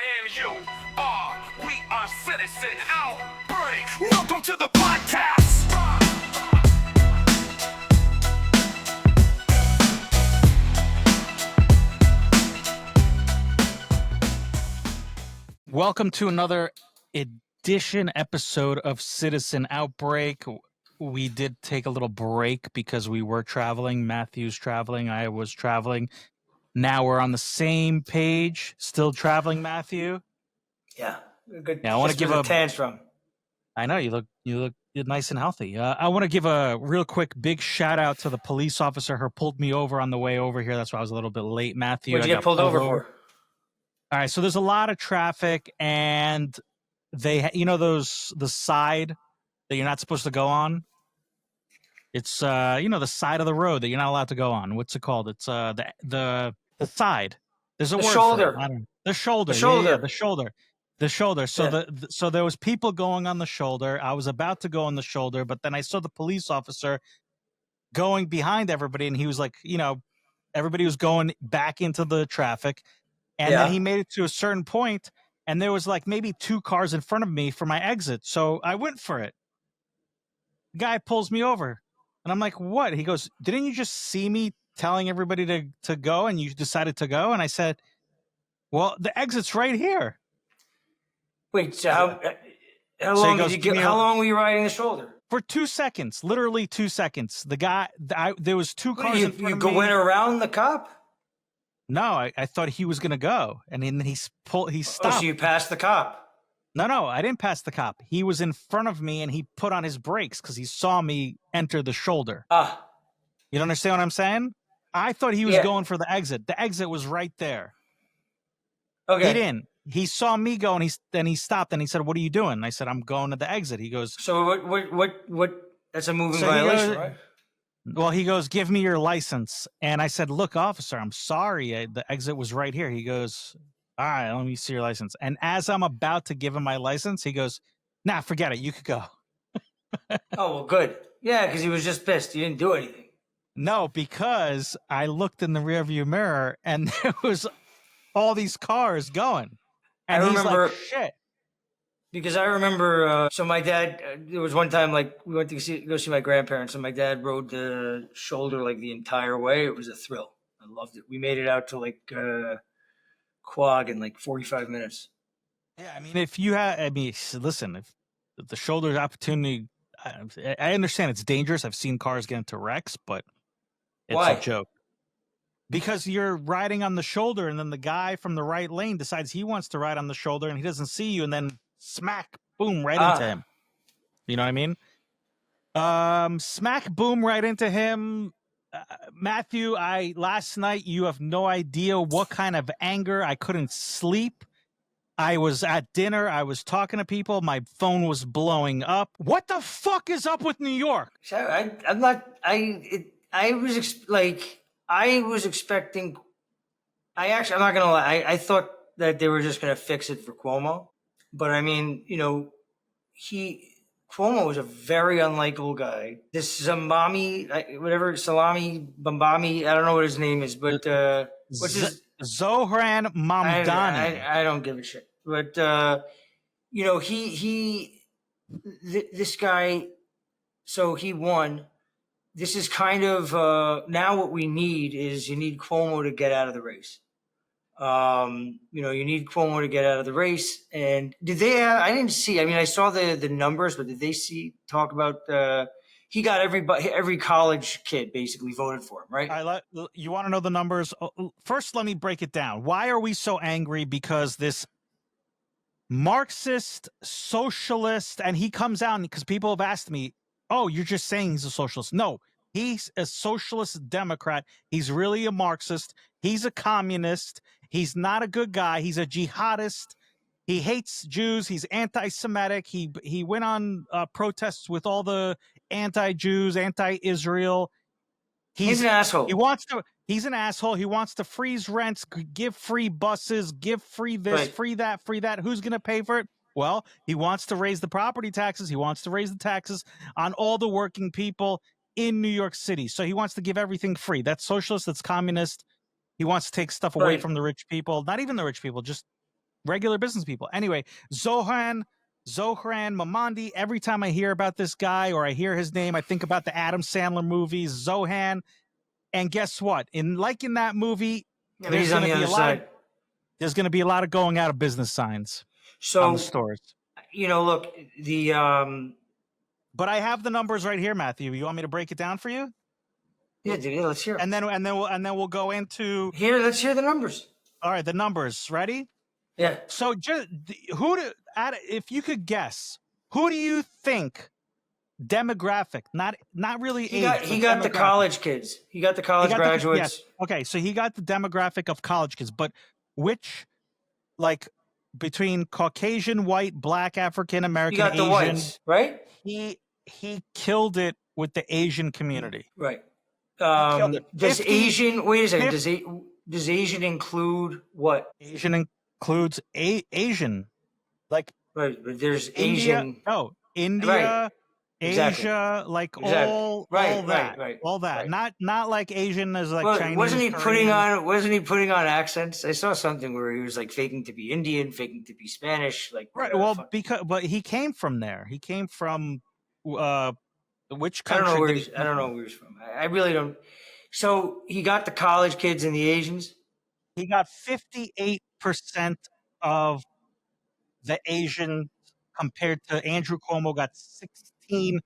and you are. We are Citizen Outbreak. Welcome to the podcast. Welcome to another episode of Citizen Outbreak. We did take a little break because we were traveling. Matthew's traveling. I was traveling. Now we're on the same page. Still traveling, Matthew. Yeah, good. Yeah, I want to give a tantrum. I know you look nice and healthy. I want to give a real quick big shout out to the police officer who pulled me over on the way over here. That's why I was a little bit late, Matthew. What'd you get pulled over for? All right, so there's a lot of traffic, and they, the side that you're not supposed to go on. It's the side of the road that you're not allowed to go on. What's it called? It's the side. There's a word shoulder. For it. The shoulder. The shoulder. Yeah, the shoulder. The shoulder. So Yeah. So there was people going on the shoulder. I was about to go on the shoulder, but then I saw the police officer going behind everybody, and he was like, everybody was going back into the traffic. And then he made it to a certain point, and there was like maybe two cars in front of me for my exit. So I went for it. The guy pulls me over, and I'm like, what? He goes, didn't you just see me telling everybody to go, and you decided to go? And I said, well, the exit's right here. Wait, so how long were you riding the shoulder? For 2 seconds, literally 2 seconds. The guy, there was two cars in front of me. You went around the cop? No, I thought he was going to go. And then he stopped. Oh, so you passed the cop? No, I didn't pass the cop. He was in front of me, and he put on his brakes because he saw me enter the shoulder. You don't understand what I'm saying? I thought he was going for the exit. The exit was right there. Okay. He didn't. He saw me go, and he stopped, and he said, what are you doing? And I said, I'm going to the exit. He goes... So what that's a moving violation, right? Well, he goes, give me your license. And I said, look, officer, I'm sorry. The exit was right here. He goes, all right, let me see your license. And as I'm about to give him my license, he goes, nah, forget it. You could go. Oh, well, good. Yeah, because he was just pissed. He didn't do anything. No, because I looked in the rearview mirror, and there was all these cars going. And I remember, he's like, shit. Because I remember, so my dad, there was one time, like, we went to go see my grandparents, and my dad rode the shoulder, like, the entire way. It was a thrill. I loved it. We made it out to, like, Quag in, like, 45 minutes. Yeah, I mean, listen, if the shoulder's opportunity, I understand it's dangerous. I've seen cars get into wrecks, but it's a joke. Because you're riding on the shoulder, and then the guy from the right lane decides he wants to ride on the shoulder, and he doesn't see you, and then smack, boom, right into him. You know what I mean? Smack, boom, right into him. Matthew, last night, you have no idea what kind of anger. I couldn't sleep. I was at dinner. I was talking to people. My phone was blowing up. What the fuck is up with New York? I'm not, I was expecting, I'm not going to lie. I thought that they were just going to fix it for Cuomo. But I mean, Cuomo was a very unlikable guy. This Salami Bambami, I don't know what his name is, but what's his Zohran Mamdani. I don't give a shit. But this guy, so he won. This is kind of now what we need is you need Cuomo to get out of the race. You need Cuomo to get out of the race. And did they? I didn't see. I mean, I saw the numbers, but did they talk about? He got every college kid basically voted for him, right? You want to know the numbers? First, let me break it down. Why are we so angry? Because this Marxist, socialist, and he comes out because people have asked me, "Oh, you're just saying he's a socialist?" No. He's a socialist Democrat. He's really a Marxist. He's a communist. He's not a good guy. He's a jihadist. He hates Jews. He's anti-Semitic. He went on protests with all the anti-Jews, anti-Israel. He's an asshole. He's an asshole. He wants to freeze rents, give free buses, give free this, free that, free that. Who's going to pay for it? Well, he wants to raise the property taxes. He wants to raise the taxes on all the working people in New York City. So he wants to give everything free. That's socialist. That's communist. He wants to take stuff away from the rich people. Not even the rich people, just regular business people. Anyway, Zohran Mamdani. Every time I hear about this guy or I hear his name, I think about the Adam Sandler movies, Zohan. And guess what? In that movie, he's on the other side. There's going to be a lot of going out of business signs on the stores. Look, but I have the numbers right here, Matthew. You want me to break it down for you? Yeah, dude, let's hear it. And then we'll go into here. Let's hear the numbers. All right, the numbers. Ready? Yeah. So, if you could guess, who do you think demographic? Not really age. He got the college kids. He got the college graduates. Yes. Okay, so he got the demographic of college kids, but which, like, between Caucasian, white, Black, African American, he got the Asian, whites, right? He killed it with the Asian community, right? Does Asian? Wait a second. Does Asian include what? Asian includes Asian, like right. But there's India, Asian. No, India. Right. Asia, like exactly. all that. Right. Not like Asian as like Chinese. Wasn't he putting on accents? I saw something where he was like faking to be Indian, faking to be Spanish, like right. Well, but he came from there. He came from which country? I don't know where he's from. I really don't. So he got the college kids and the Asians. He got 58% of the Asian compared to Andrew Cuomo got 16.1.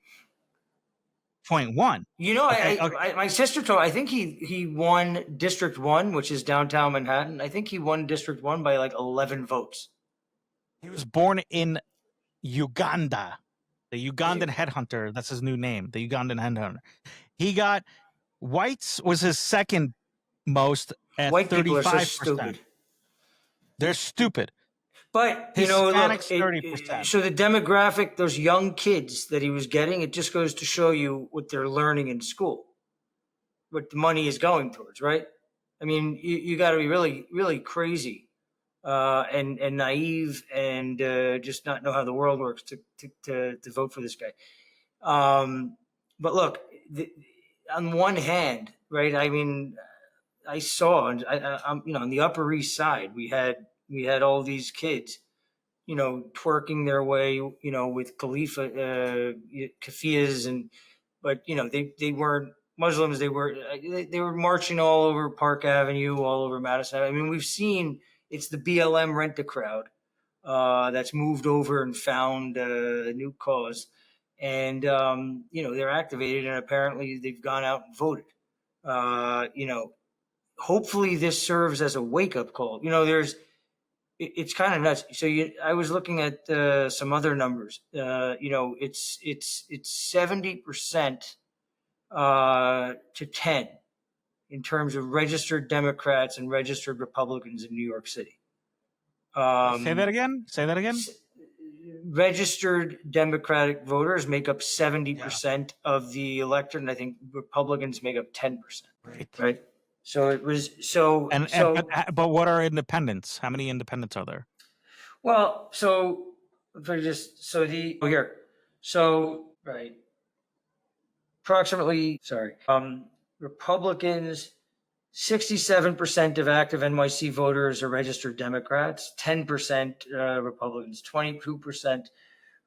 My sister told. I think he won District 1, which is downtown Manhattan. I think he won District 1 by like 11 votes. He was born in Uganda. The Ugandan headhunter. That's his new name. The Ugandan headhunter. He got whites was his second most at 35%. White people are so stupid. They're stupid. But, Hispanics, 30%. So the demographic, those young kids that he was getting, it just goes to show you what they're learning in school, what the money is going towards, right? I mean, you got to be really, really crazy and naive and just not know how the world works to vote for this guy. But look, on one hand, right? I mean, I saw, on the Upper East Side, we had all these kids, twerking their way, with keffiyehs but they weren't Muslims. They were marching all over Park Avenue, all over Madison. I mean, we've seen it's the BLM rent-a-crowd that's moved over and found a new cause, and they're activated, and apparently they've gone out and voted. Hopefully this serves as a wake-up call. It's kind of nuts. So I was looking at some other numbers. It's 70% to 10 in terms of registered Democrats and registered Republicans in New York City. Say that again. Registered Democratic voters make up 70% of the electorate, and I think Republicans make up 10%. Right. So it was but what are independents? How many independents are there? Well, Republicans, 67% of active NYC voters are registered Democrats, 10% Republicans, 22%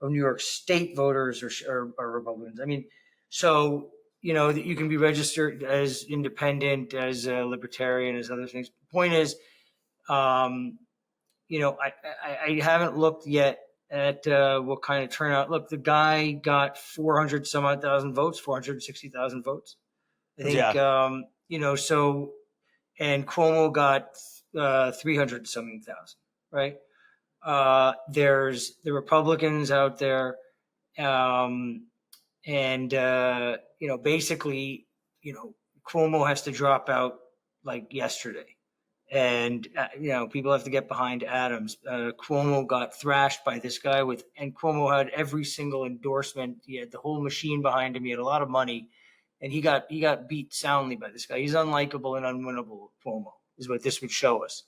of New York State voters are Republicans. I mean, so that you can be registered as independent, as a libertarian, as other things. The point is, I haven't looked yet at what kind of turnout. Look, the guy got 460,000 votes. I think, and Cuomo got 300-something thousand, right? There's the Republicans out there, basically, Cuomo has to drop out like yesterday. And, people have to get behind Adams. Cuomo got thrashed by this guy and Cuomo had every single endorsement. He had the whole machine behind him. He had a lot of money, and he got beat soundly by this guy. He's unlikable and unwinnable. Cuomo is what this would show us.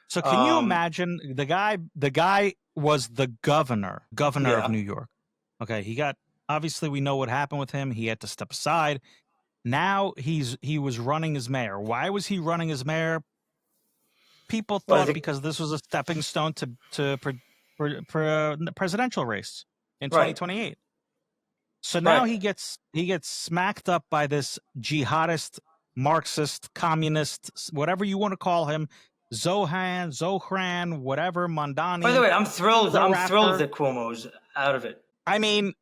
So can you imagine the guy was the governor of New York. Okay. Obviously we know what happened with him. He had to step aside. Now he was running as mayor. Why was he running as mayor? people thought because this was a stepping stone to the presidential race in 2028. So now he gets smacked up by this jihadist, Marxist, communist, whatever you want to call him, Zohran, whatever, Mamdani. By the way, I'm thrilled. I'm thrilled that Cuomo's out of it. I mean,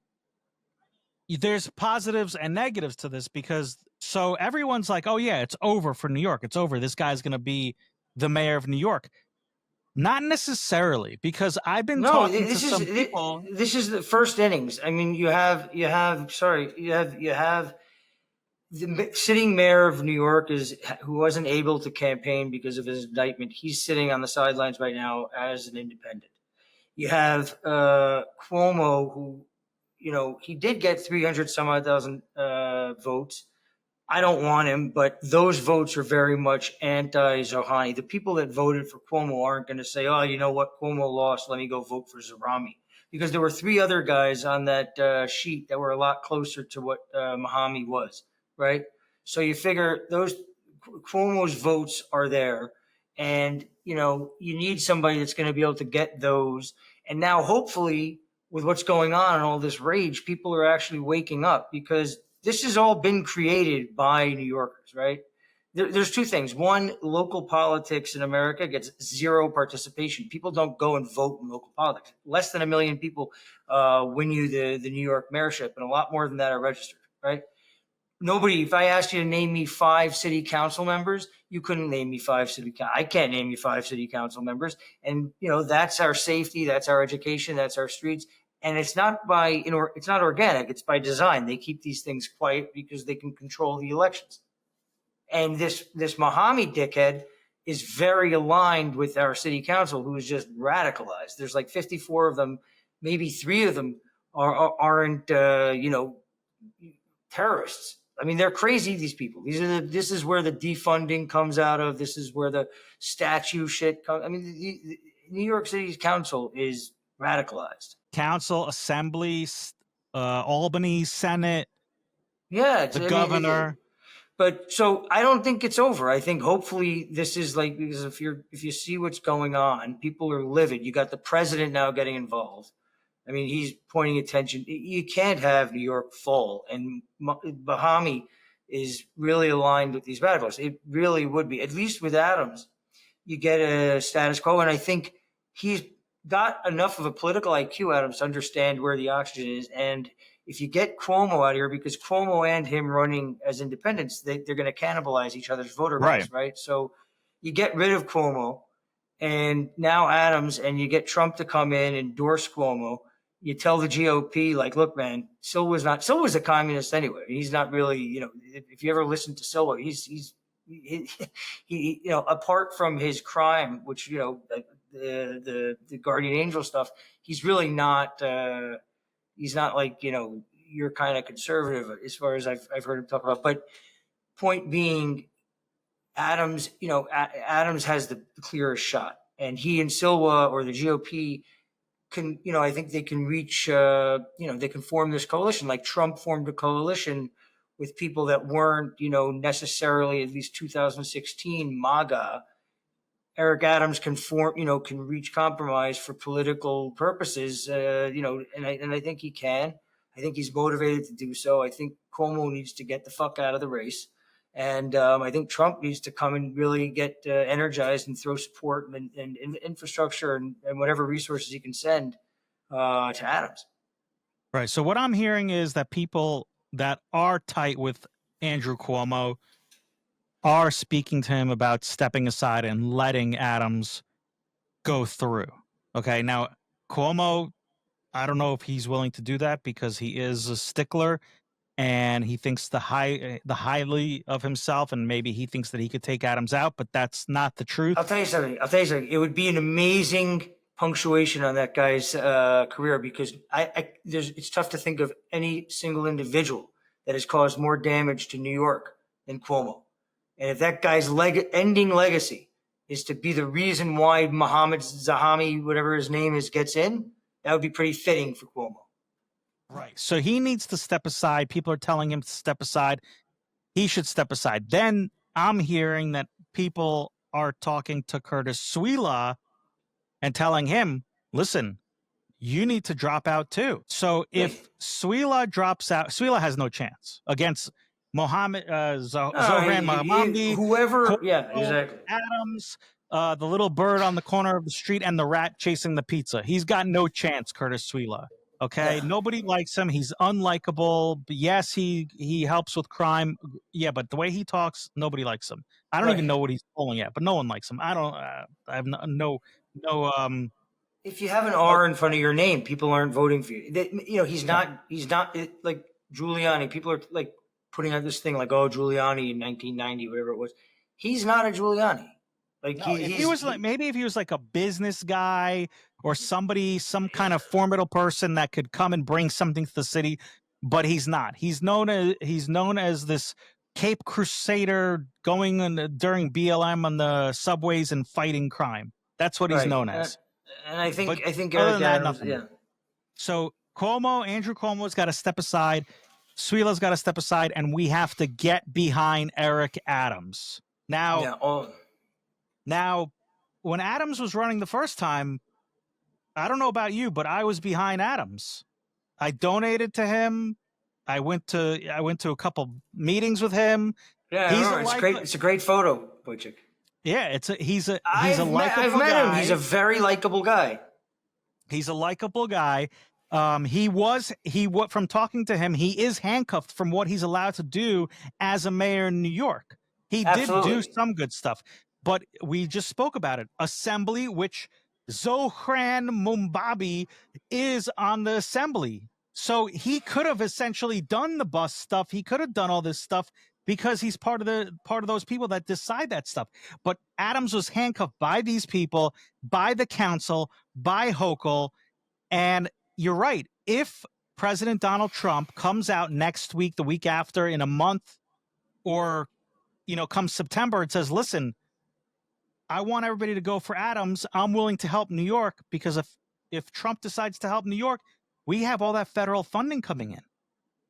there's positives and negatives to this because so everyone's like, oh yeah, it's over for New York. It's over. This guy's going to be the mayor of New York. Not necessarily, because I've been talking to some people. This is the first innings. I mean, you have the sitting mayor of New York who wasn't able to campaign because of his indictment. He's sitting on the sidelines right now as an independent. You have Cuomo, who, he did get 300 some odd thousand votes. I don't want him, but those votes are very much anti-Zohran. The people that voted for Cuomo aren't going to say, oh, you know what, Cuomo lost, let me go vote for Zohrani. Because there were 3 other guys on that sheet that were a lot closer to what Mamdani was, right? So you figure Cuomo's votes are there. And, you need somebody that's going to be able to get those. And now, hopefully, with what's going on and all this rage, people are actually waking up because this has all been created by New Yorkers, right? There's 2 things. One, local politics in America gets 0 participation. People don't go and vote in local politics. Less than 1 million people win you the New York mayorship, and a lot more than that are registered, right? Nobody, if I asked you to name me 5 city council members, you couldn't name me 5 I can't name you 5 city council members. And, that's our safety, that's our education, that's our streets. And it's not it's not organic. It's by design. They keep these things quiet because they can control the elections. And this Mamdani dickhead is very aligned with our city council, who is just radicalized. There's like 54 of them. Maybe 3 of them aren't, terrorists. I mean, they're crazy, these people. This is where the defunding comes out of. This is where the statue shit comes. I mean, the New York City's council is radicalized. Council, assemblies, Albany, Senate, the governor. But so I don't think it's over. I think hopefully this is because if you see what's going on, people are livid. You got the president now getting involved. I mean, he's pointing attention. You can't have New York fall, and Mamdani is really aligned with these radicals. It really would be, at least with Adams, you get a status quo, and I think he's got enough of a political IQ, Adams, to understand where the oxygen is. And if you get Cuomo out here, because Cuomo and him running as independents, they're going to cannibalize each other's voter base, right? So you get rid of Cuomo, and now Adams, and you get Trump to come in and endorse Cuomo. You tell the GOP, like, look, man, Silva's a communist anyway. He's not really, if you ever listen to Silva, he apart from his crime, which, the guardian angel stuff, he's really not, he's not like, you're kind of conservative as far as I've heard him talk about. But point being, Adams, Adams has the clearest shot, and he and Silva or the GOP can, I think they can reach, they can form this coalition like Trump formed a coalition with people that weren't, necessarily, at least 2016 MAGA. Eric Adams can can reach compromise for political purposes, and I think he can. I think he's motivated to do so. I think Cuomo needs to get the fuck out of the race. And I think Trump needs to come and really get energized and throw support and infrastructure and whatever resources he can send to Adams. Right. So what I'm hearing is that people that are tight with Andrew Cuomo are speaking to him about stepping aside and letting Adams go through. Okay. Now, Cuomo, I don't know if he's willing to do that because he is a stickler. And he thinks the highly of himself, and maybe he thinks that he could take Adams out, but that's not the truth. I'll tell you something. It would be an amazing punctuation on that guy's career, because it's tough to think of any single individual that has caused more damage to New York than Cuomo. And if that guy's ending legacy is to be the reason why Mohammed Zahami, whatever his name is, gets in, that would be pretty fitting for Cuomo. Right. So he needs to step aside. People are telling him to step aside. He should step aside. Then I'm hearing that people are talking to Curtis Suila and telling him, listen, you need to drop out too. So if Suila drops out, Suila has no chance against Zohran Mamdani, whoever. Yeah, exactly. Adams, the little bird on the corner of the street, and the rat chasing the pizza. He's got no chance, Curtis Suila. Okay, nobody likes him. He's unlikable. Yes, he helps with crime. Yeah, but the way he talks, nobody likes him. I don't even know what he's pulling at, but no one likes him. I don't. I have no. If you have an R in front of your name, people aren't voting for you. He's not like Giuliani. People are like putting out this thing like, oh, Giuliani in 1990, whatever it was. He's not a Giuliani. Like if he was like a business guy or somebody, some kind of formidable person that could come and bring something to the city, but he's not. He's known as this Cape Crusader going during BLM on the subways and fighting crime. That's what he's known as. And I think other than that, nothing. Yeah. So Andrew Cuomo's got to step aside. Suila's got to step aside, and we have to get behind Eric Adams. Now, when Adams was running the first time, I don't know about you, but I was behind Adams. I donated to him. I went to a couple meetings with him. Yeah, it's a great photo, Wojciech. Yeah, he's a likable guy. I've met him. He's a very likable guy. He's a likable guy. From talking to him, he is handcuffed from what he's allowed to do as a mayor in New York. He did do some good stuff, but we just spoke about it. Assembly, which Zohran Mamdani is on the assembly. So he could have essentially done the bus stuff. He could have done all this stuff because he's part of those people that decide that stuff. But Adams was handcuffed by these people, by the council, by Hochul. And you're right. If President Donald Trump comes out next week, the week after, in a month, or come September, and says, listen, I want everybody to go for Adams. I'm willing to help New York, because if Trump decides to help New York, we have all that federal funding coming in.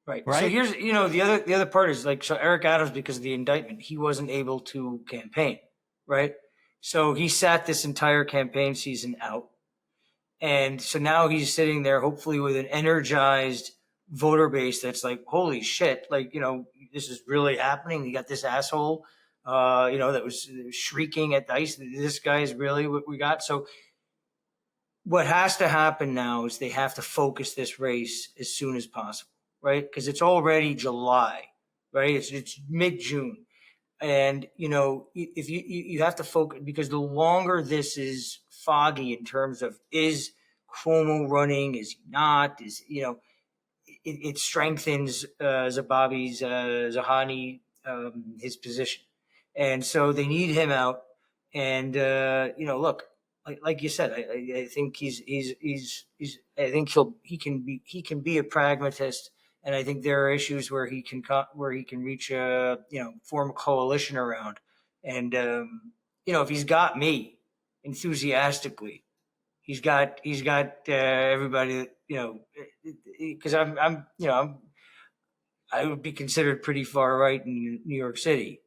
Right. So here's, the other part is like, so Eric Adams, because of the indictment, he wasn't able to campaign, right? So he sat this entire campaign season out. And so now he's sitting there, hopefully with an energized voter base that's like, holy shit, like, this is really happening. You got this asshole, that was shrieking at Dice. This guy is really what we got. So what has to happen now is they have to focus this race as soon as possible. Right, because it's already July, right? It's mid-June, and if you have to focus, because the longer this is foggy in terms of, is Cuomo running, is he not? Is it strengthens Zohani his position, and so they need him out. And look, like you said, I think I think he can be a pragmatist. And I think there are issues where he can reach form a coalition around. And if he's got me enthusiastically, he's got everybody that, because I would be considered pretty far right in New York City,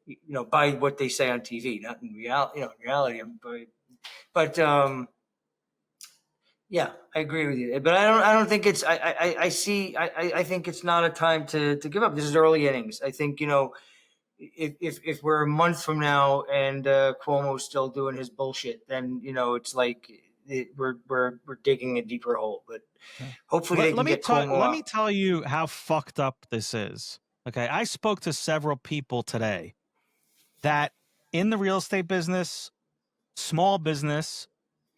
by what they say on TV, not in reality. But yeah, I agree with you, but I don't think it's. I think it's not a time to give up. This is early innings. I think if we're a month from now and Cuomo's still doing his bullshit, then it's like we're digging a deeper hole. But hopefully they can get Cuomo out. Let me tell you how fucked up this is. Okay, I spoke to several people today that in the real estate business, small business.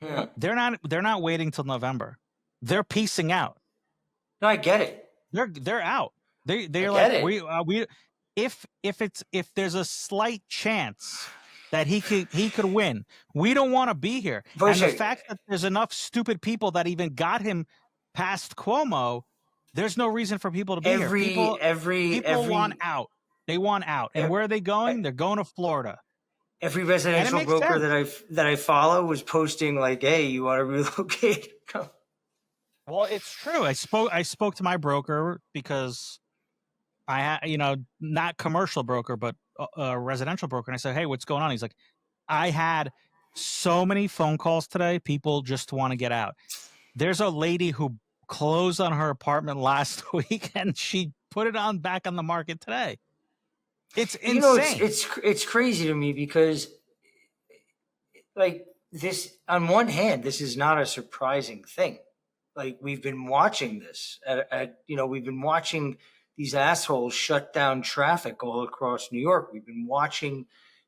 Yeah. They're not waiting till November. They're piecing out. No, I get it. They're out. They're like, we if there's a slight chance that he could win, we don't want to be here. And the fact that there's enough stupid people that even got him past Cuomo, there's no reason for people to be here. People want out. They want out. And where are they going? They're going to Florida. Every residential broker that I follow was posting like, "Hey, you want to relocate?" Well, it's true. I spoke to my broker because I not commercial broker, but a residential broker, and I said, "Hey, what's going on?" He's like, I had so many phone calls today. People just want to get out. There's a lady who closed on her apartment last week, and she put it on back on the market today. It's insane. You know, it's crazy to me because, like, this, on one hand, this is not a surprising thing. Like, we've been watching this we've been watching these assholes shut down traffic all across New York. We've been watching,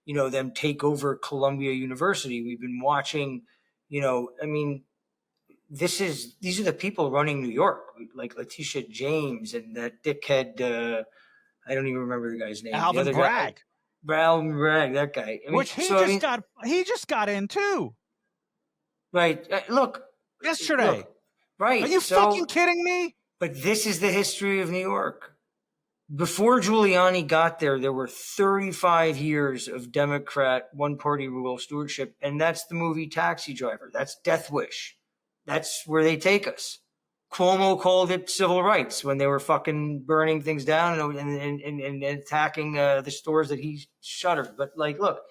them take over Columbia University. We've been watching, these are the people running New York, like Letitia James and that dickhead, I don't even remember the guy's name. Alvin Bragg. Alvin Bragg, that guy. He just got in too. Right. Look. Yesterday. Look, right. Are you fucking kidding me? But this is the history of New York. Before Giuliani got there, there were 35 years of Democrat one-party rule stewardship, and that's the movie Taxi Driver. That's Death Wish. That's where they take us. Cuomo called it civil rights when they were fucking burning things down and attacking the stores that he shuttered. But look,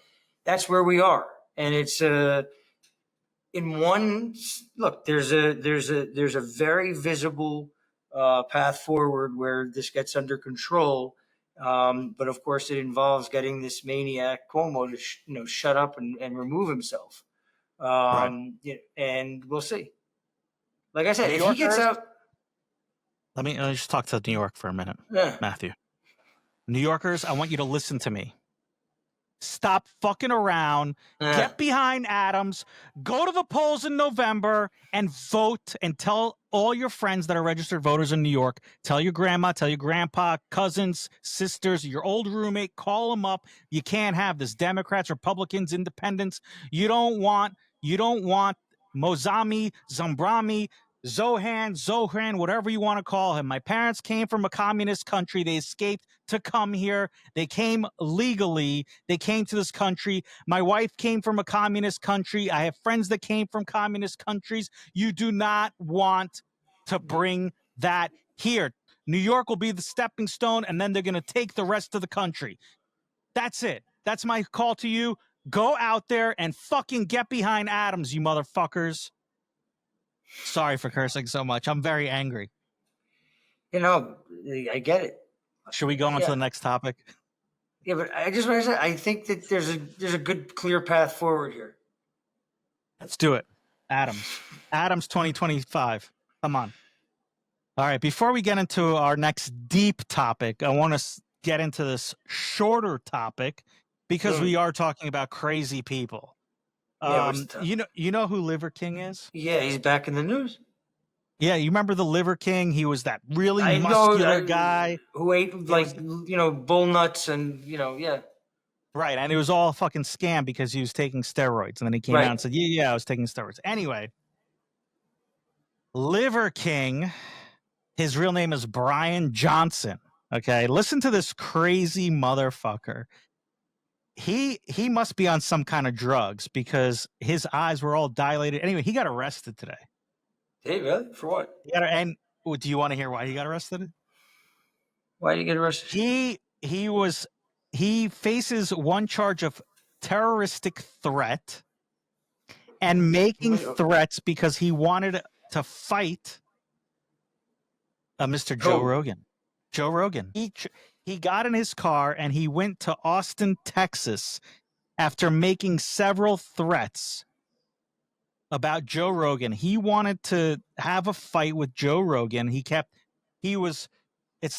that's where we are, and it's there's a very visible path forward where this gets under control. But of course, it involves getting this maniac Cuomo to shut up and remove himself. Right. And we'll see. Like I said, if he gets out. Let me just talk to New York for a minute, Matthew. New Yorkers, I want you to listen to me. Stop fucking around. Get behind Adams. Go to the polls in November and vote, and tell all your friends that are registered voters in New York. Tell your grandma, tell your grandpa, cousins, sisters, your old roommate. Call them up. You can't have this. Democrats, Republicans, Independents. You don't want Mozami, Zambrami, Zohran, whatever you want to call him. My parents came from a communist country. They escaped to come here. They came legally. They came to this country. My wife came from a communist country. I have friends that came from communist countries. You do not want to bring that here. New York will be the stepping stone, and then they're going to take the rest of the country. That's it. That's my call to you. Go out there and fucking get behind Adams, you motherfuckers. Sorry for cursing so much. I'm very angry. I get it. Should we go on to the next topic? Yeah, but I just want to say, I think that there's a good, clear path forward here. Let's do it. Adams 2025. Come on. All right. Before we get into our next deep topic, I want to get into this shorter topic because we are talking about crazy people. You know who Liver King is? Yeah, he's back in the news. Yeah, you remember the Liver King? He was that really muscular guy who ate bull nuts and yeah. Right, and it was all a fucking scam because he was taking steroids, and then he came out and said, "Yeah, I was taking steroids." Anyway, Liver King, his real name is Brian Johnson. Okay, listen to this crazy motherfucker. He must be on some kind of drugs because his eyes were all dilated. Anyway, he got arrested today. Hey, really? For what? And do you want to hear why he got arrested? Why did he get arrested? He faces one charge of terroristic threat and making threats because he wanted to fight Mr. Joe Rogan. Joe Rogan. He got in his car and he went to Austin, Texas, after making several threats about Joe Rogan. He wanted to have a fight with Joe Rogan. It's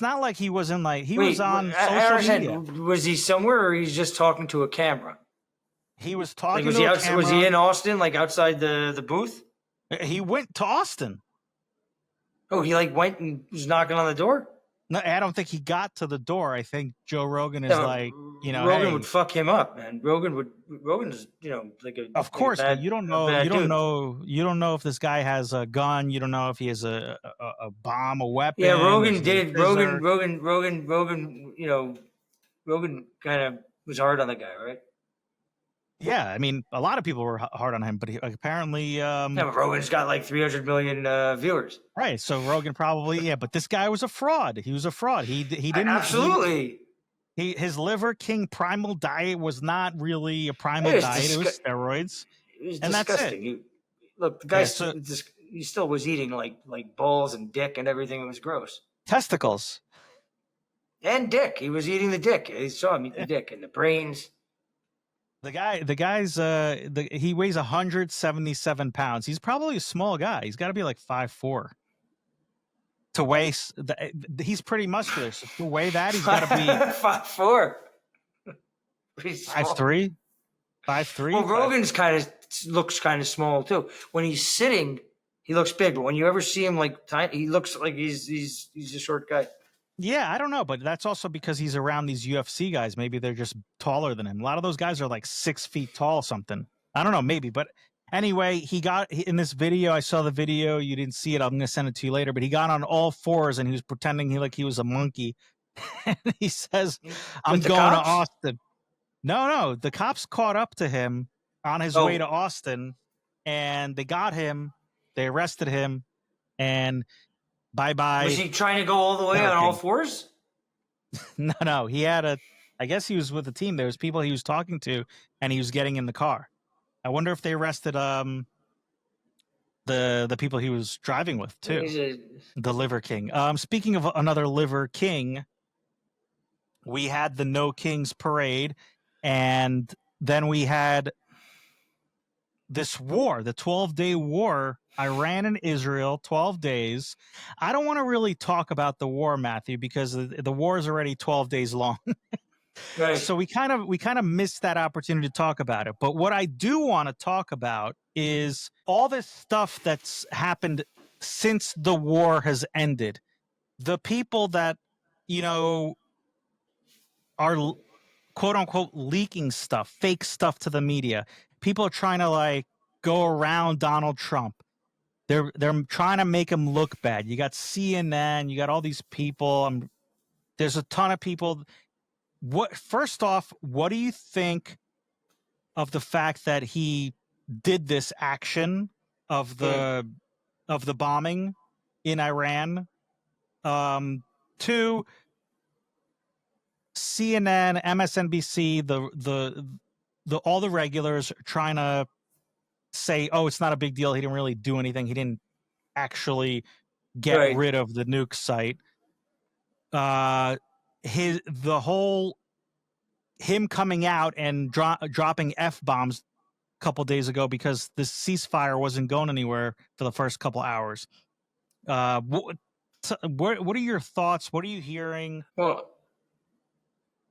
not like he was was on social media. Was he somewhere or he's just talking to a camera? He was talking to a camera. Was he in Austin, outside the booth? He went to Austin. Oh, he went and was knocking on the door? No, I don't think he got to the door. I think Joe Rogan is Rogan would fuck him up, man. Rogan is Of course, but you don't know if this guy has a gun. You don't know if he has a bomb, a weapon. Yeah, Rogan did. Rogan kind of was hard on the guy, right? Yeah, I mean, a lot of people were hard on him, but apparently... but Rogan's got 300 million viewers. Right, so Rogan probably, but this guy was a fraud. He was a fraud. He didn't... Absolutely. His Liver King primal diet was not really a primal It was, diet. It was steroids, it was and that's it. disgusting. Look, the Yeah, guy so he still was eating like balls and dick and everything. It was gross. testicles. And dick. He was eating the dick. I saw him eat the dick and the brains. He weighs 177 pounds. He's probably a small guy. He's got to be like 5'4". To weigh, he's pretty muscular. So to weigh that, he's got to be 5'4". 5'3". 5'3". Well, Rogan's looks kind of small too. When he's sitting, he looks big, but when you ever see him like tiny, he looks like he's a short guy. Yeah, I don't know, but that's also because he's around these UFC guys. Maybe they're just taller than him. A lot of those guys are like 6 feet tall, something. I don't know, maybe. But anyway, he got in this video. I saw the video. You didn't see it. I'm going to send it to you later. But he got on all fours and he was pretending he was a monkey. And he says, "I'm going to Austin." No, the cops caught up to him on his way to Austin, and they got him. They arrested him, and bye-bye. Was he trying to go all the way on all fours? No. He had I guess he was with a team. There was people he was talking to, and he was getting in the car. I wonder if they arrested the people he was driving with too. The Liver King. Speaking of another Liver King, we had the No Kings parade, and then we had this war, the 12-day war, Iran and Israel, 12 days. I don't want to really talk about the war, Matthew, because the war is already 12 days long. Right. So we kind of missed that opportunity to talk about it. But what I do want to talk about is all this stuff that's happened since the war has ended. The people that, are quote unquote leaking stuff, fake stuff to the media. People are trying to go around Donald Trump. They're trying to make him look bad. You got CNN, you got all these people. There's a ton of people. First off, what do you think of the fact that he did this action of the bombing in Iran? Two, CNN, MSNBC, all the regulars trying to say, "Oh, it's not a big deal. He didn't really do anything. He didn't actually get rid of the nuke site." Him coming out and dropping F-bombs a couple days ago because the ceasefire wasn't going anywhere for the first couple hours. What are your thoughts? What are you hearing? Well,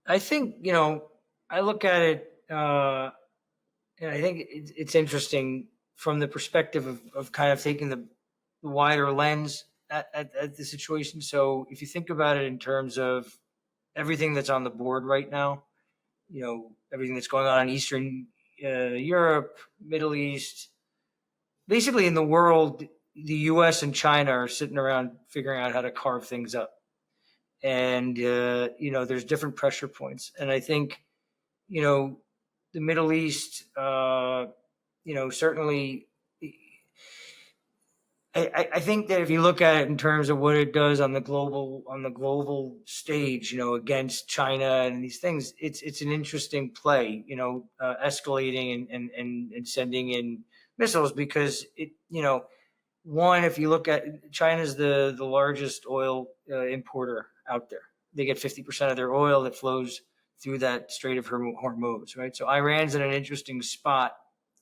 I think, I look at it, and I think it's interesting from the perspective of kind of taking the wider lens at the situation. So if you think about it in terms of everything that's on the board right now, everything that's going on in Eastern Europe, Middle East, basically in the world, the U.S. and China are sitting around figuring out how to carve things up. And, there's different pressure points. And I think, the Middle East, certainly, I think that if you look at it in terms of what it does on the global stage, against China and these things, it's an interesting play, escalating and sending in missiles because one, if you look at China's the largest oil importer out there. They get 50% of their oil that flows through that Strait of Hormuz, right? So Iran's in an interesting spot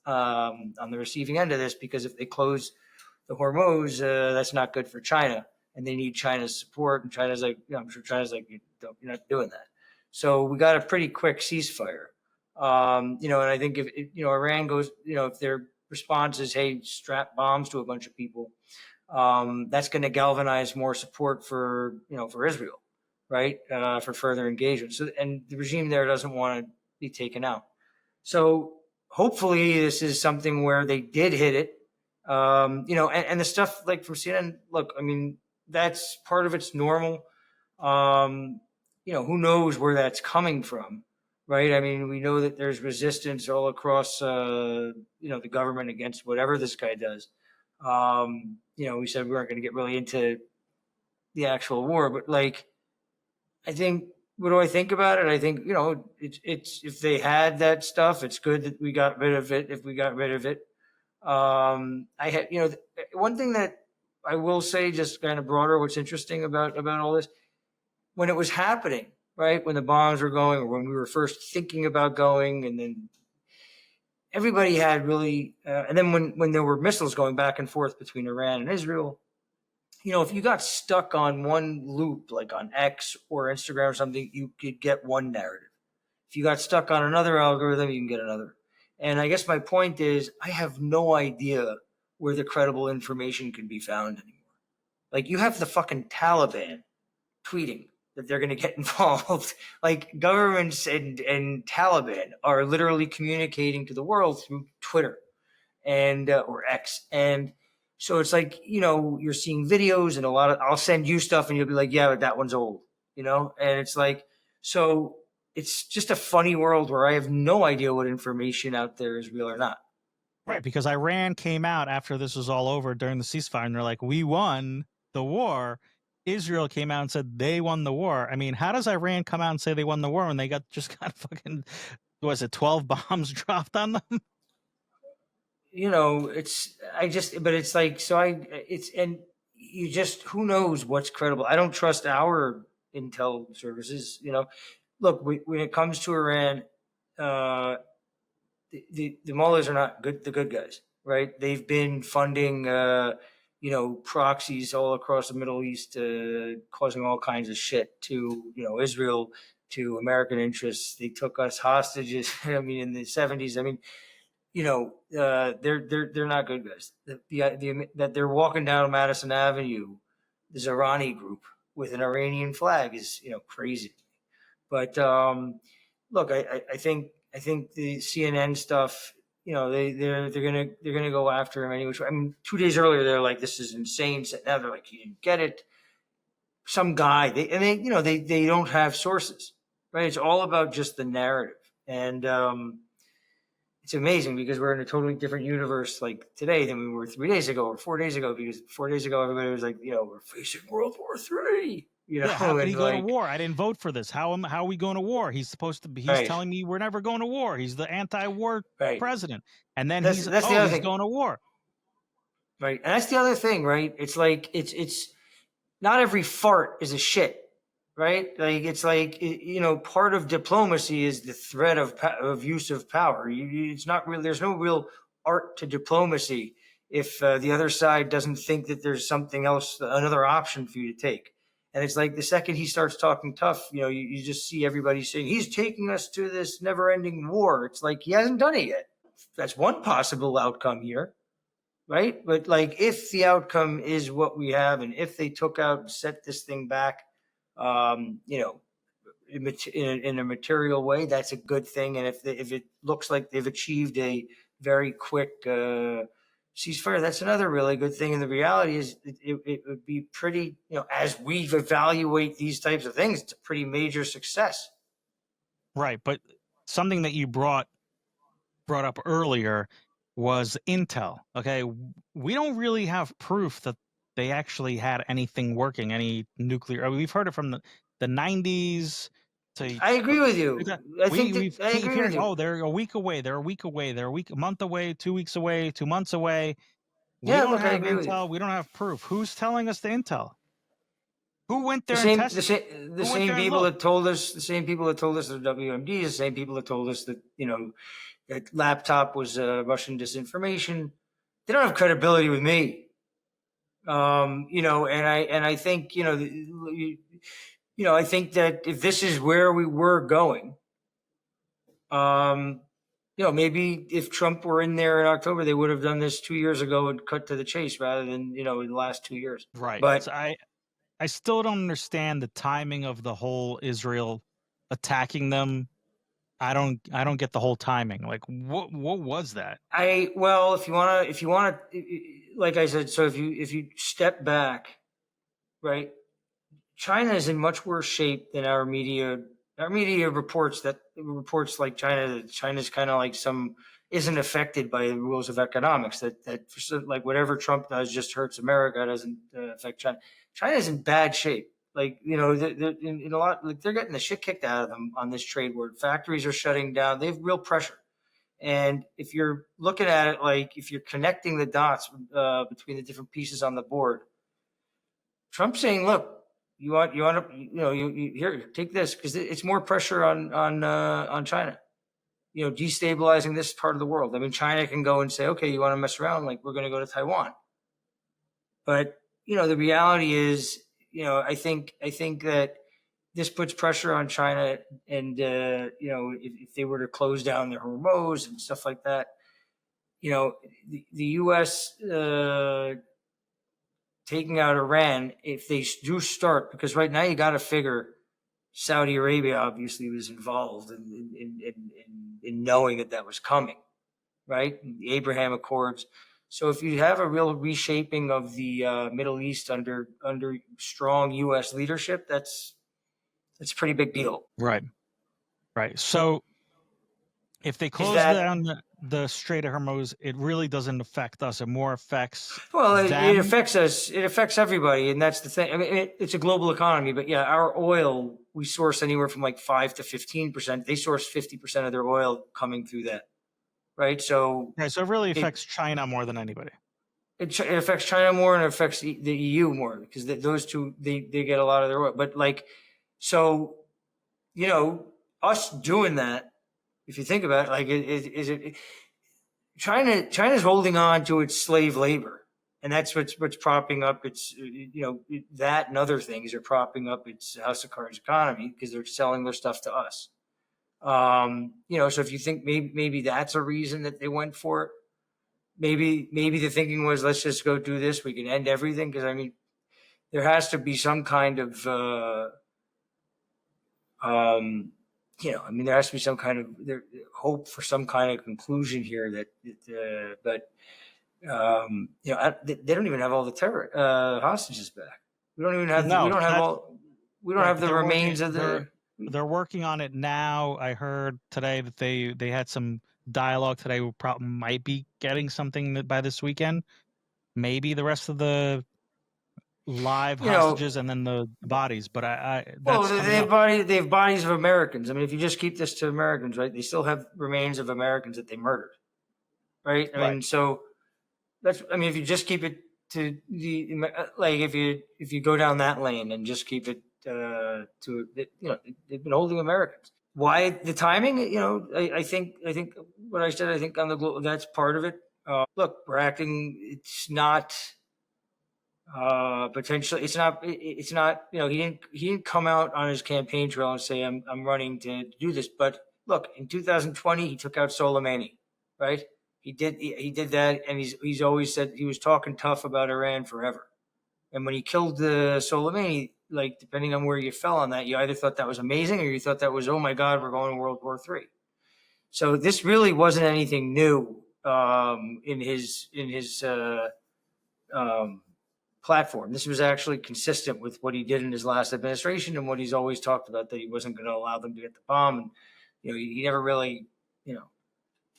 on the receiving end of this because if they close the Hormuz, that's not good for China, and they need China's support. And China's like, I'm sure China's like, you're not doing that. So we got a pretty quick ceasefire, and I think if Iran goes, if their response is, hey, strap bombs to a bunch of people, that's going to galvanize more support for Israel, right? For further engagement. So, and the regime there doesn't want to be taken out. So hopefully this is something where they did hit it, and the stuff like from CNN, look, I mean, that's part of it's normal. Who knows where that's coming from, right? I mean, we know that there's resistance all across, the government against whatever this guy does. We said we weren't going to get really into the actual war, but I think what do I think about it? I think, it's if they had that stuff, it's good that we got rid of it. If we got rid of it, I had, one thing that I will say, just kind of broader, what's interesting about all this, when it was happening, right, when the bombs were going, or when we were first thinking about going, and then everybody had really, and then when there were missiles going back and forth between Iran and Israel, if you got stuck on one loop, like on X or Instagram or something, you could get one narrative. If you got stuck on another algorithm, you can get another. And I guess my point is, I have no idea where the credible information can be found anymore. Like, you have the fucking Taliban tweeting that they're going to get involved. Like, governments and Taliban are literally communicating to the world through Twitter and or X. And so it's like, you're seeing videos and I'll send you stuff and you'll be like, yeah, but that one's old, and it's like, so it's just a funny world where I have no idea what information out there is real or not. Right, because Iran came out after this was all over during the ceasefire, and they're like, we won the war. Israel came out and said they won the war. I mean, how does Iran come out and say they won the war when they just got fucking, was it 12 bombs dropped on them? And you just, who knows what's credible? I don't trust our intel services. Look, when it comes to Iran, the mullahs are not good. The good guys, right? They've been funding, proxies all across the Middle East, causing all kinds of shit to, Israel, to American interests. They took us hostages. I mean, in the 70s. I mean, they're not good guys. That they're walking down Madison Avenue, the Zohrani group with an Iranian flag is, crazy. But look, I think the CNN stuff, they're gonna go after him anyway. I mean, 2 days earlier they're like, this is insane. Now they're like, you didn't get it. Some guy, they don't have sources, right? It's all about just the narrative, and it's amazing because we're in a totally different universe like today than we were 3 days ago or 4 days ago. Because 4 days ago everybody was like, we're facing World War III. How could he go to war? I didn't vote for this. How are we going to war? He's supposed to be. He's telling me we're never going to war. He's the anti-war president, and then he's going to war. Right, and that's the other thing, right? It's like it's not every fart is a shit, right? Like, it's like, part of diplomacy is the threat of use of power. It's not real. There's no real art to diplomacy if the other side doesn't think that there's something else, another option for you to take. And it's like the second he starts talking tough, you just see everybody saying he's taking us to this never-ending war. It's like he hasn't done it yet. That's one possible outcome here, right? But like, if the outcome is what we have, and if they took out and set this thing back, in a material way, that's a good thing. And if it looks like they've achieved a very quick ceasefire, that's another really good thing. And the reality is, it would be pretty, as we evaluate these types of things, it's a pretty major success. Right, but something that you brought up earlier was intel. Okay, we don't really have proof that they actually had anything working, any nuclear. I mean, we've heard it from the 90s. I agree with you. I agree with you. Oh, they're a week away. They're a month away, 2 weeks away, 2 months away. We Yeah, don't look, I have agree with you. intel. We don't have proof. Who's telling us the intel? Who went there? The same people that told us the WMD, the same people that told us that that laptop was Russian disinformation. They don't have credibility with me. And I think I think that if this is where we were going, maybe if Trump were in there in October, they would have done this 2 years ago and cut to the chase rather than in the last 2 years. Right. But so I still don't understand the timing of the whole Israel attacking them. I don't get the whole timing. Like, what was that? If you want to, like I said, so if you step back, right, China is in much worse shape than our media. Our media reports like China's kind of like isn't affected by the rules of economics. That like whatever Trump does just hurts America, doesn't affect China. China's in bad shape. Like, they're in a lot, like they're getting the shit kicked out of them on this trade war. Factories are shutting down. They have real pressure. And if you're looking at it, like if you're connecting the dots between the different pieces on the board, Trump's saying, "Look, you here, take this because it's more pressure on China. Destabilizing this part of the world. I mean, China can go and say, okay, you want to mess around, like we're going to go to Taiwan, but the reality is, I think that this puts pressure on China, and if they were to close down their Hormuz and stuff like that, the U.S. Taking out Iran, if they do start, because right now you got to figure Saudi Arabia obviously was involved in knowing that was coming, right? The Abraham Accords. So if you have a real reshaping of the Middle East under strong U.S. leadership, that's a pretty big deal. Right. So if they close down the Strait of Hormuz, it really doesn't affect us. It more affects it affects us. It affects everybody, and that's the thing. I mean, it's a global economy, but yeah, our oil, we source anywhere from like 5 to 15%. They source 50% of their oil coming through that, right? So it really affects China more than anybody. It affects China more, and it affects the EU more, because those two, they get a lot of their oil. But us doing that, if you think about it, China's holding on to its slave labor, and that's what's propping up its that and other things are propping up its House of Cards economy, because they're selling their stuff to us. So if you think maybe that's a reason that they went for it, maybe the thinking was, let's just go do this, we can end everything, because I mean, there has to be some kind of there has to be some kind of hope for some kind of conclusion here. But they don't even have all the terror hostages back. We don't even have. We don't have the remains of the. They're working on it now. I heard today that they had some dialogue today. We probably might be getting something by this weekend. Maybe the rest of the live hostages and then the bodies, but they have bodies of Americans. I mean, if you just keep this to Americans, right? They still have remains of Americans that they murdered, right? I mean, so that's. I mean, if you just keep it to the if you go down that lane and just keep it to they've been holding Americans. Why the timing? I think what I said. I think on the global, that's part of it. Look, we're acting. It's not. Potentially, it's not. He didn't come out on his campaign trail and say, "I'm running to do this." But look, in 2020, he took out Soleimani, right? He did that, and he's always said he was talking tough about Iran forever. And when he killed Soleimani, like depending on where you fell on that, you either thought that was amazing or you thought that was, oh my God, we're going to World War III. So this really wasn't anything new in his platform. This was actually consistent with what he did in his last administration and what he's always talked about, that he wasn't going to allow them to get the bomb. And he never really, he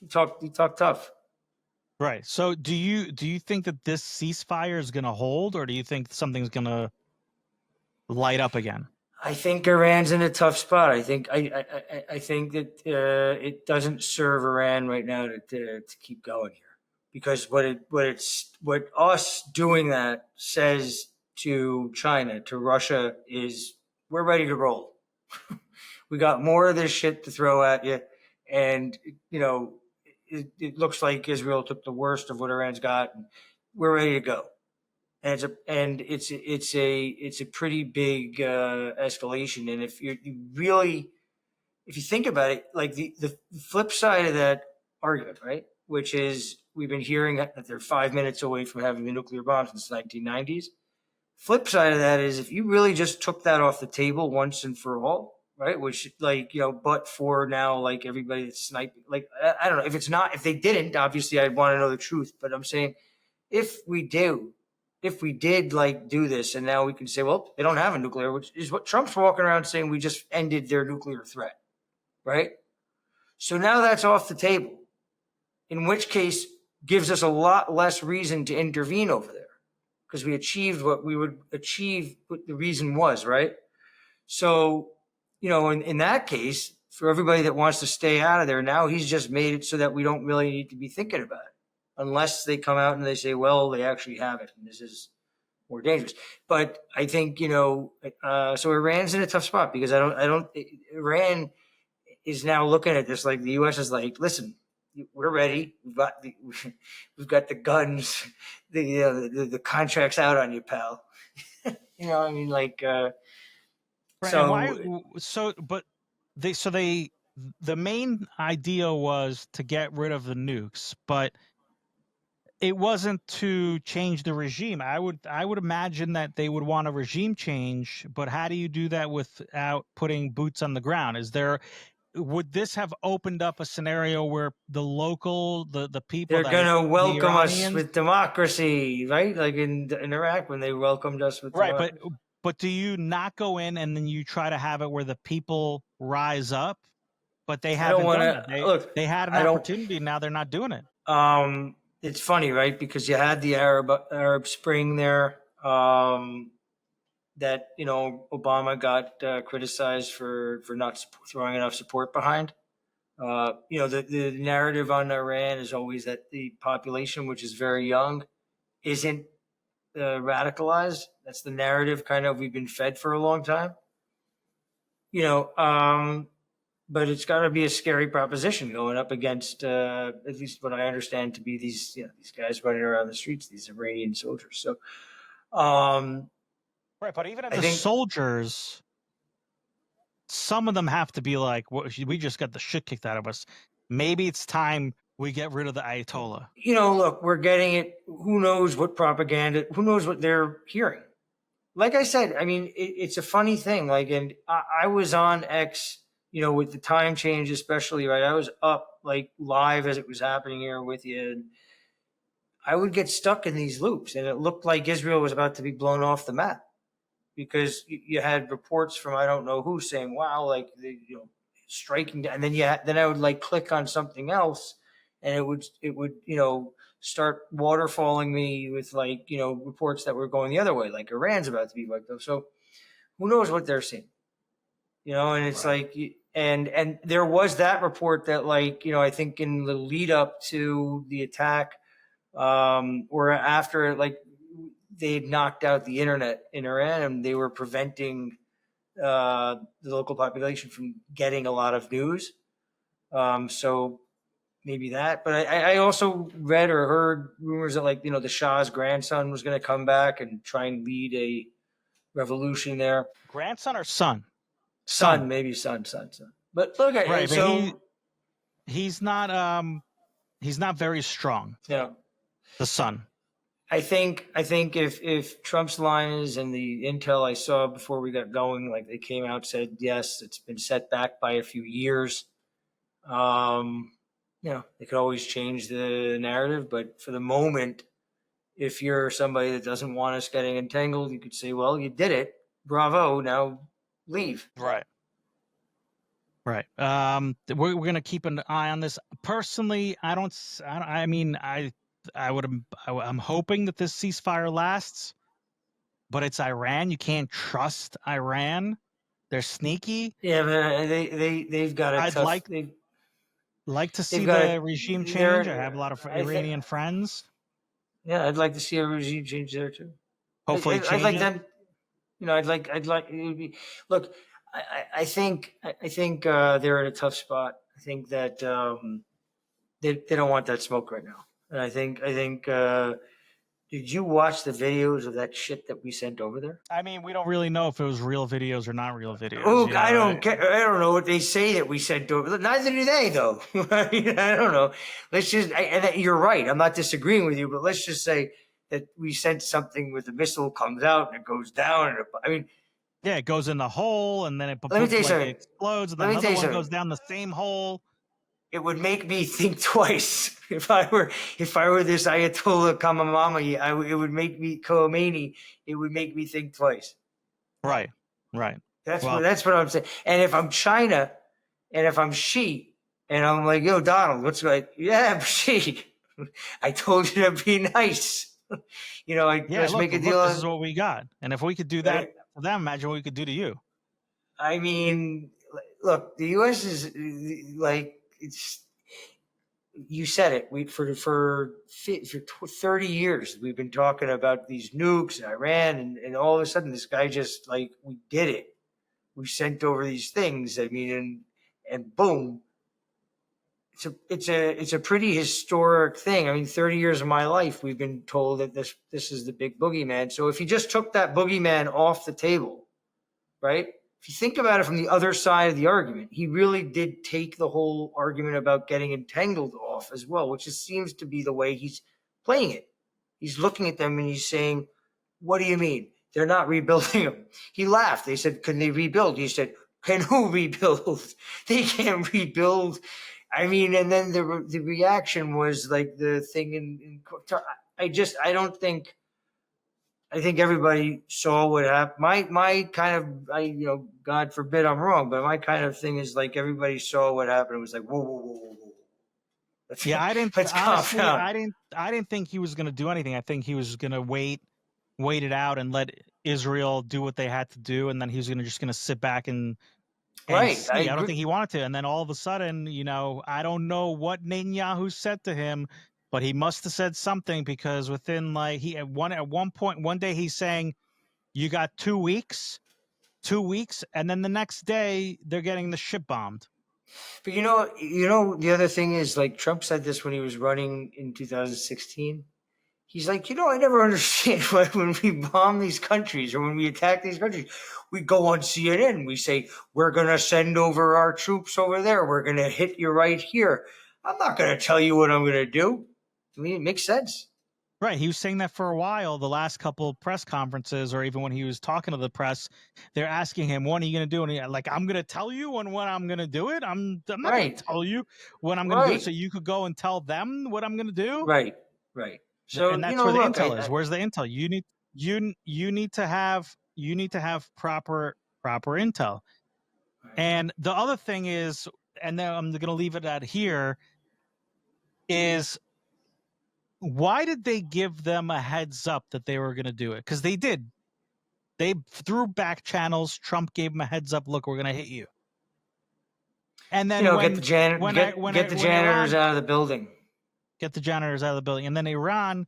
talked tough. Right. So do you think that this ceasefire is going to hold, or do you think something's going to light up again? I think Iran's in a tough spot. I think that it doesn't serve Iran right now to keep going here, because what us doing that says to China, to Russia, is we're ready to roll. We got more of this shit to throw at you, and it looks like Israel took the worst of what Iran's got, and we're ready to go. And it's a pretty big escalation. And if you think about it, like the flip side of that argument, right, which is we've been hearing that they're 5 minutes away from having a nuclear bomb since the 1990s. Flip side of that is, if you really just took that off the table once and for all, right, which but for now, like everybody that's sniping, like I don't know if they didn't, obviously I'd want to know the truth, but I'm saying if we did like do this, and now we can say, well, they don't have a nuclear, which is what Trump's walking around saying, we just ended their nuclear threat, right? So now that's off the table, in which case gives us a lot less reason to intervene over there, because we achieved what we would achieve, what the reason was, right? So, in that case, for everybody that wants to stay out of there, now he's just made it so that we don't really need to be thinking about it, unless they come out and they say, well, they actually have it, and this is more dangerous. But I think, so Iran's in a tough spot, because Iran is now looking at this like the U.S. is like, listen, we're ready. We've got the guns, the contracts out on you, pal. I mean, like, Right, so. but the main idea was to get rid of the nukes, but it wasn't to change the regime. I would imagine that they would want a regime change, but how do you do that without putting boots on the ground? Would this have opened up a scenario where the people They're going to welcome Iranians, us with democracy, right? Like in Iraq, when they welcomed us with democracy. But do you not go in and then you try to have it where the people rise up? But they haven't done that. They had an opportunity, now they're not doing it. It's funny, right? Because you had the Arab Spring there, that Obama got criticized for not throwing enough support behind. The narrative on Iran is always that the population, which is very young, isn't radicalized. That's the narrative kind of we've been fed for a long time. But it's got to be a scary proposition going up against, at least what I understand to be these guys running around the streets, these Iranian soldiers. So, right, but even if soldiers, some of them have to be like, we just got the shit kicked out of us. Maybe it's time we get rid of the Ayatollah. Look, we're getting it. Who knows what propaganda? Who knows what they're hearing? Like I said, I mean, it's a funny thing. Like, and I was on X, with the time change, especially, right? I was up like live as it was happening here with you, and I would get stuck in these loops, and it looked like Israel was about to be blown off the map, because you had reports from I don't know who saying, "Wow, like striking," and then I would like click on something else, and it would start waterfalling me with like reports that were going the other way, like Iran's about to be wiped out. So who knows what they're seeing, and it's right. Like, and there was that report that like I think in the lead up to the attack, or after, like they had knocked out the internet in Iran, and they were preventing the local population from getting a lot of news. So maybe that, but I also read or heard rumors that like the Shah's grandson was going to come back and try and lead a revolution there. Grandson or son? Son, maybe son. But look at right, so he's not very strong. Yeah, the son. I think if Trump's line is, and the intel I saw before we got going, like they came out, said yes, it's been set back by a few years. They could always change the narrative, but for the moment, if you're somebody that doesn't want us getting entangled, you could say, well, you did it. Bravo. Now leave. Right. We're going to keep an eye on this. Personally, I'm hoping that this ceasefire lasts, but it's Iran. You can't trust Iran. They're sneaky. Yeah, but they've got a tough. I'd like to see the regime change. I have a lot of Iranian friends. Yeah, I'd like to see a regime change there too. Hopefully, I'd like them. I'd like. It would be. Look, I think they're in a tough spot. I think that they don't want that smoke right now. And I think. Did you watch the videos of that shit that we sent over there? I mean, we don't really know if it was real videos or not real videos. Oh, I don't care. I don't know what they say that we sent over. Neither do they, though. I don't know. Let's just. You're right. I'm not disagreeing with you, but let's just say that we sent something where the missile comes out and it goes down. Yeah, it goes in the hole and then it explodes, and then another one goes down the same hole. It would make me think twice if I were this Ayatollah Khamenei. It would make me Khomeini. It would make me think twice. Right. That's what I'm saying. And if I'm China, and if I'm Xi, and I'm like, yo, Donald, what's like? Yeah, I'm Xi. I told you to be nice. Like Yeah, let's make a deal. look, this is what we got. And if we could do that Right? to them, imagine what we could do to you. I mean, look, the U.S. is like it's. You said it. We for 30 years we've been talking about these nukes in Iran, and all of a sudden this guy just like we did it. We sent over these things. I mean, and boom, it's a pretty historic thing. I mean, 30 years of my life we've been told that this is the big boogeyman. So if you just took that boogeyman off the table, right? If you think about it from the other side of the argument, he really did take the whole argument about getting entangled off as well, which just seems to be the way he's playing it. He's looking at them and he's saying, what do you mean? They're not rebuilding them. He laughed. They said, can they rebuild? He said, can who rebuild? They can't rebuild. I mean, and then the reaction was like the thing I don't think. I think everybody saw what happened. My kind of, God forbid I'm wrong, but my kind of thing is like everybody saw what happened. It was like, whoa, whoa, whoa, whoa, whoa. Yeah, I didn't. Let's Honestly, calm down. I didn't think he was going to do anything. I think he was going to wait it out and let Israel do what they had to do, and then he was just going to sit back and Right. see. I don't think he wanted to. And then all of a sudden, I don't know what Netanyahu said to him, but he must have said something, because within at one point one day he's saying, you got 2 weeks, and then the next day they're getting the ship bombed. But the other thing is, like, Trump said this when he was running in 2016. He's like, I never understand why when we bomb these countries or when we attack these countries, we go on CNN. We say, we're going to send over our troops over there. We're going to hit you right here. I'm not going to tell you what I'm going to do. I mean, it makes sense. Right. He was saying that for a while, the last couple of press conferences, or even when he was talking to the press, they're asking him, what are you going to do? And he's like, I'm going to tell you when I'm going to do it. I'm not going to tell you when I'm going to do it, so you could go and tell them what I'm going to do. Right. So, and that's where the intel is. Where's the intel? You need to have proper intel. Right. And the other thing is, and then I'm going to leave it at here, is why did they give them a heads up that they were going to do it? Because they did. They threw back channels. Trump gave them a heads up. Look, we're going to hit you. And then get the janitors out of the building. Get the janitors out of the building. And then Iran,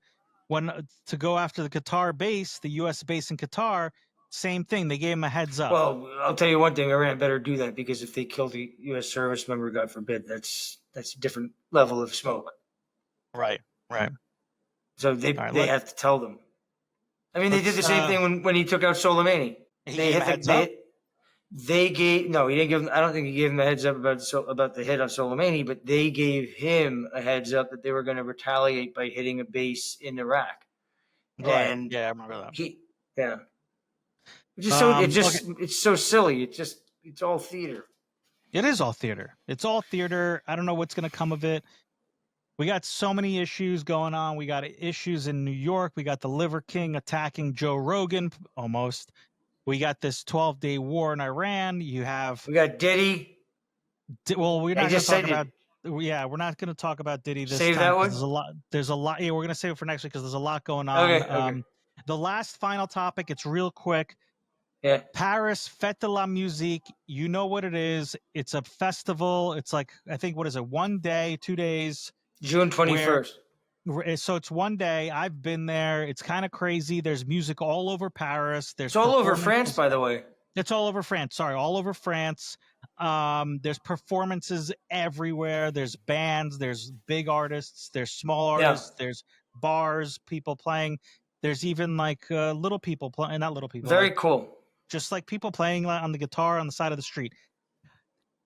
to go after the Qatar base, the U.S. base in Qatar, same thing. They gave them a heads up. Well, I'll tell you one thing. Iran better do that, because if they kill the U.S. service member, God forbid, that's a different level of smoke. Right. So they have to tell them. I mean, they did the same thing when he took out Soleimani. He didn't give him. I don't think he gave him a heads up about the hit on Soleimani, but they gave him a heads up that they were going to retaliate by hitting a base in Iraq. Right. And yeah, I remember that. It's so silly. It's all theater. It is all theater. It's all theater. I don't know what's going to come of it. We got so many issues going on. We got issues in New York. We got the Liver King attacking Joe Rogan almost. We got this 12-day war in Iran. We got Diddy. Well, we're not going to talk about. Yeah, we're not going to talk about Diddy this time. That one. There's a lot. Yeah, we're going to save it for next week because there's a lot going on. Okay. The last final topic. It's real quick. Yeah. Paris Fête de la Musique. You know what it is. It's a festival. It's like, I think, what is it? 1 day, 2 days. June 21st. So it's 1 day. I've been there. It's kind of crazy. There's music all over Paris. It's all over France, by the way. It's all over France. Sorry, all over France. There's performances everywhere. There's bands. There's big artists. There's small artists. Yeah. There's bars, people playing. There's even like little people playing. Not little people. Very cool. Just like people playing on the guitar on the side of the street.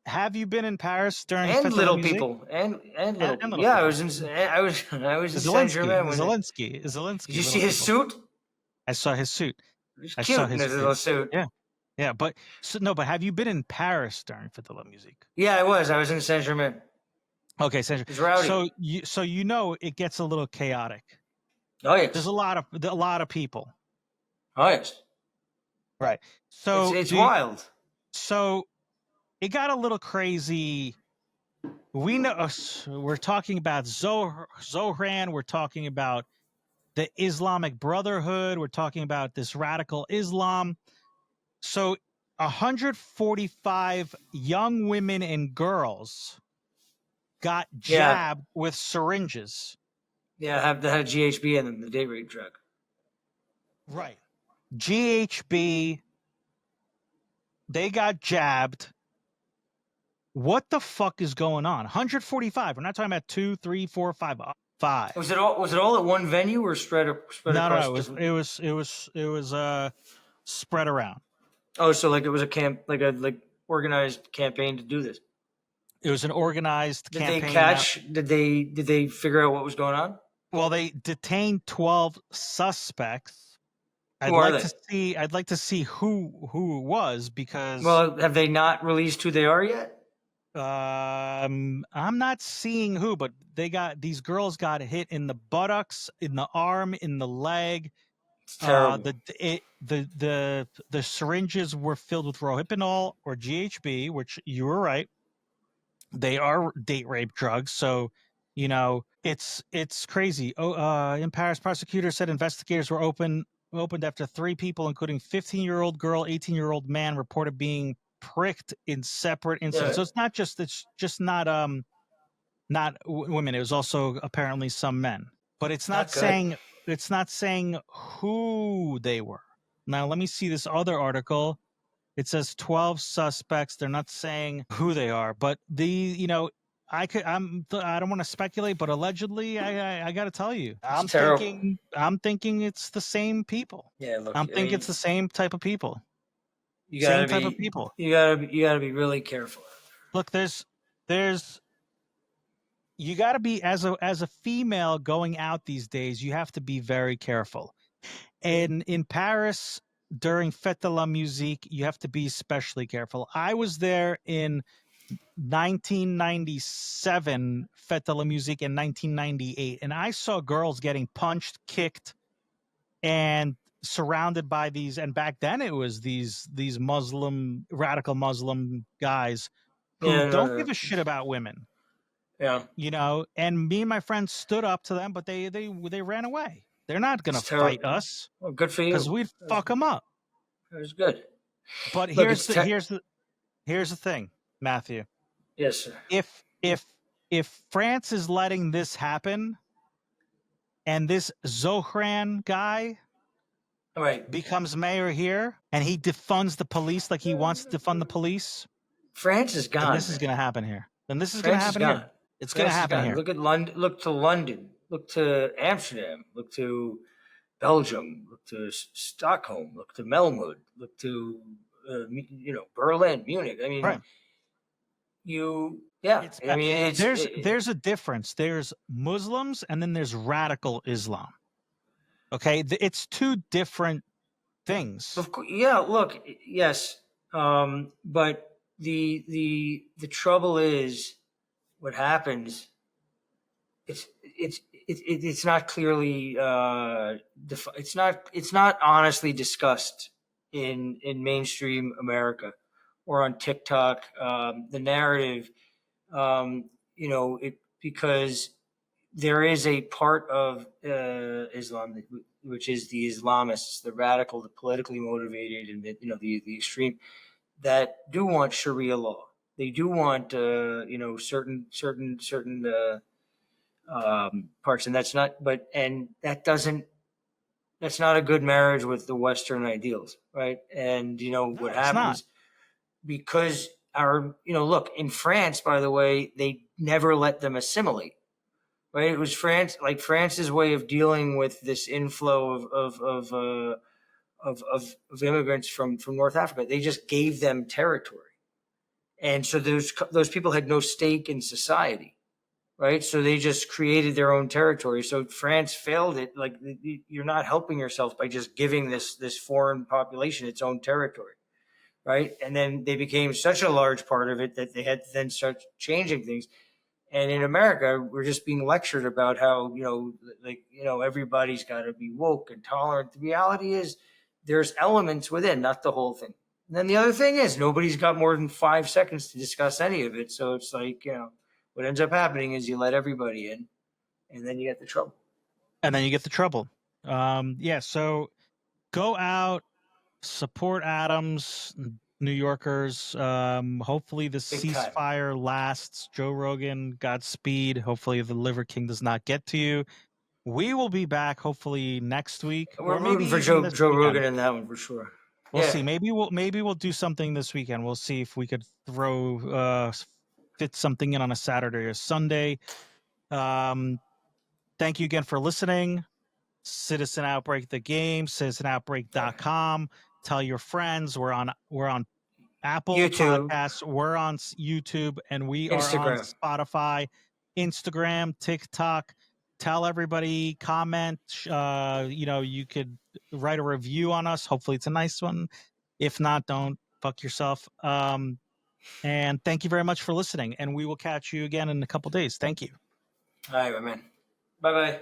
Have you been in Paris during little people and little people? Yeah, I was in Saint-Germain. Zelensky. Did you see his suit? I saw his suit. I saw his little suit. Yeah, but have you been in Paris during Fête de la Musique? Yeah, I was. I was in Saint-Germain. Okay, Saint-Germain. It's rowdy. So it gets a little chaotic. Oh yes. There's a lot of people. Oh yes. Right. So it's wild. So it got a little crazy. We know we're talking about Zohran. We're talking about the Islamic Brotherhood. We're talking about this radical Islam. So 145 young women and girls got jabbed with syringes. Yeah, have that had GHB in them, the date rape drug. Right. GHB. They got jabbed. What the fuck is going on? 145. We're not talking about 2, 3, 4, 5. 5. Was it all at one venue or spread across? No. It was spread around. Oh, so like it was a organized campaign to do this. It was an organized campaign. Did they catch? Did they figure out what was going on? Well, they detained 12 suspects. I'd like to see who it was, because. Well, have they not released who they are yet? I'm not seeing who, but these girls got hit in the buttocks, in the arm, in the leg. It's terrible. The syringes were filled with rohypnol or GHB, which you were right. They are date rape drugs, so it's crazy. In Paris, prosecutors said investigators were opened after 3 people, including 15-year-old girl, 18-year-old man, reported being pricked in separate incidents. So it's just not women. It was also apparently some men, but it's not saying who they were. Now let me see this other article. It says 12 suspects. They're not saying who they are, but I don't want to speculate, but allegedly, I got to tell you, I'm thinking it's the same people. Yeah, look, I think it's the same type of people. You gotta be really careful. Look, you gotta be, as a female going out these days, you have to be very careful. And in Paris during Fete de la Musique, you have to be especially careful. I was there in 1997, Fete de la Musique in 1998, and I saw girls getting punched, kicked, and surrounded by these. And back then it was these radical Muslim guys who don't give a shit about women. Yeah. And me and my friends stood up to them, but they ran away. They're not going to fight us. Well, good for you. Because we'd fuck them up. It was good. But here's the thing, Matthew. Yes, sir. If France is letting this happen, and this Zohran guy becomes mayor here, and he defunds the police like he wants to defund the police, France is gone. This is going to happen here. Then this is going to happen here. It's going to happen here. Look at London. Look to London. Look to Amsterdam. Look to Belgium. Look to Stockholm. Look to Melwood. Look to Berlin, Munich. I mean, there's a difference. There's Muslims and then there's radical Islam. Okay, it's 2 different things. Of course, yeah. Look, yes, but the trouble is, what happens. It's not clearly it's not honestly discussed in mainstream America or on TikTok. The narrative, because there is a part of Islam which is the Islamists, the radical, the politically motivated, and the extreme, that do want Sharia law. They do want certain parts, and that's not a good marriage with the Western ideals, right? And what happens, because look, in France, by the way, they never let them assimilate, right? It was France's way of dealing with this inflow of immigrants from North Africa. They just gave them territory, and so those people had no stake in society. Right, so they just created their own territory. So France failed it. Like, you're not helping yourself by just giving this foreign population its own territory, right? And then they became such a large part of it that they had to then start changing things. And in America, we're just being lectured about how everybody's got to be woke and tolerant. The reality is, there's elements within, not the whole thing. And then the other thing is, nobody's got more than 5 seconds to discuss any of it. So it's like, what ends up happening is you let everybody in, and then you get the trouble. Yeah, so go out, support Adams, New Yorkers. Hopefully the Big time. ceasefire lasts. Joe Rogan, Godspeed. Hopefully the Liver King does not get to you. We will be back hopefully next week. We're or maybe rooting for even Joe weekend. Rogan in that one for sure. We'll Yeah. see. Maybe we'll do something this weekend. We'll see if we could fit something in on a Saturday or Sunday. Thank you again for listening. Citizen Outbreak the game, citizenoutbreak.com. Tell your friends. We're on Apple YouTube. Podcasts, we're on YouTube, and we are on Instagram. Spotify, Instagram, TikTok. Tell everybody, comment. You could write a review on us. Hopefully it's a nice one. If not, don't fuck yourself. And thank you very much for listening. And we will catch you again in a couple days. Thank you. All right, my man. Bye-bye.